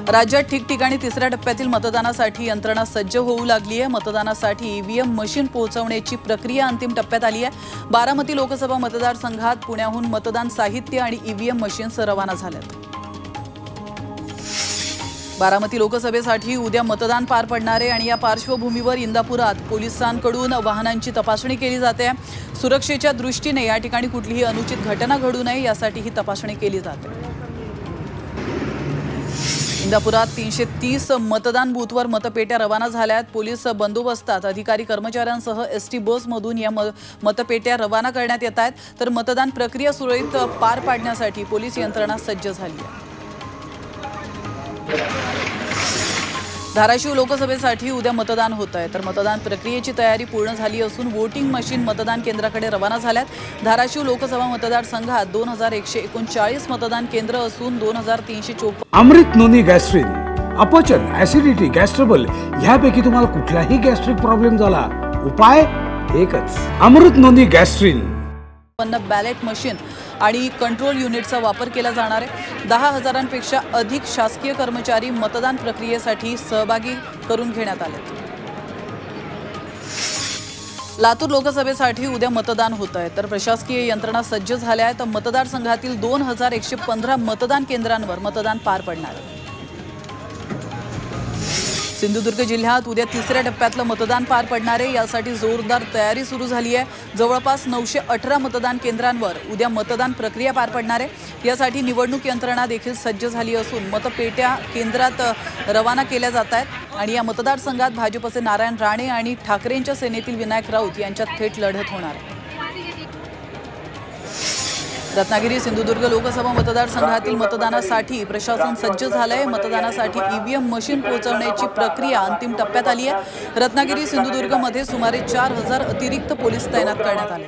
राज्यात ठिकठिकाणी तिसऱ्या टप्प्यातील मतदानासाठी यंत्रणा सज्ज होऊ लागली आहे। मतदानासाठी ईव्हीएम मशीन पोहोचवण्याची प्रक्रिया अंतिम टप्प्यात आली आहे। बारामती लोकसभा मतदारसंघात पुण्याहून मतदान साहित्य आणि ईव्हीएम मशीन्स रवाना झाल्यात। बारामती लोकसभेसाठी उद्या मतदान पार पडणार आहे आणि या पार्श्वभूमीवर इंदापुरात पोलिसांकडून वाहनांची तपासणी केली जाते। सुरक्षेच्या दृष्टीने या ठिकाणी कुठलीही अनुचित घटना घडू नये यासाठी ही तपासणी केली जाते। इंदापुरात 330 मतदान बूथवर मतपेट्या रवाना झाल्यात। पोलीस बंदोबस्तात अधिकारी कर्मचाऱ्यांसह एसटी बसमधून या मतपेट्या रवाना करण्यात येत आहेत। तर मतदान प्रक्रिया सुरळीत पार पाडण्यासाठी पोलीस यंत्रणा सज्ज झाली आहे। धाराशिव लोकसभेसाठी उद्या मतदान होत आहे। तर मतदान प्रक्रियेची तयारी पूर्ण झाली असून वोटिंग मशीन मतदान केंद्राकडे रवाना झाल्यात। धाराशिव लोकसभा मतदारसंघात 2139 मतदान केंद्र असून 2354 अमृत नोनी गॅस्ट्रिन अपचन ऍसिडिटी गॅस्ट्रबल ह्यापैकी तुम्हाला कुठलाही गॅस्ट्रिक प्रॉब्लेम झाला उपाय एकच अमृत नोनी गॅस्ट्रिन। बॅलेट मशीन आणि कंट्रोल युनिटचा वापर केला जाणार आहे। 10,000पेक्षा अधिक शासकीय कर्मचारी मतदान प्रक्रियेसाठी सहभागी करून घेण्यात आले। लातूर लोकसभेसाठी उद्या मतदान होत आहे। तर प्रशासकीय यंत्रणा सज्ज झाल्या आहेत। मतदारसंघातील 2115 मतदान केंद्रांवर मतदान पार पडणार आहे। सिंधुदुर्ग जिल्ह्यात उद्या तिसऱ्या टप्प्यातलं मतदान पार पडणार आहे। यासाठी जोरदार तयारी सुरू झाली आहे। जवळपास 918 मतदान केंद्रांवर उद्या मतदान प्रक्रिया पार पडणार आहे। यासाठी निवडणूक यंत्रणा देखील सज्ज झाली असून मतपेट्या केंद्रात रवाना केल्या जात आहेत आणि या मतदारसंघात भाजपचे नारायण राणे आणि ठाकरेंच्या सेनेतील विनायक राऊत यांच्यात थेट लढत होणार आहे। रत्नागिरी सिंधुदुर्ग लोकसभा मतदारसंघातील मतदानासाठी प्रशासन सज्ज झालंय। मतदानासाठी ईव्हीएम मशीन पोहोचवण्याची प्रक्रिया अंतिम टप्प्यात आली आहे। रत्नागिरी सिंधुदुर्गमध्ये सुमारे 4000 अतिरिक्त पोलीस तैनात करण्यात आले।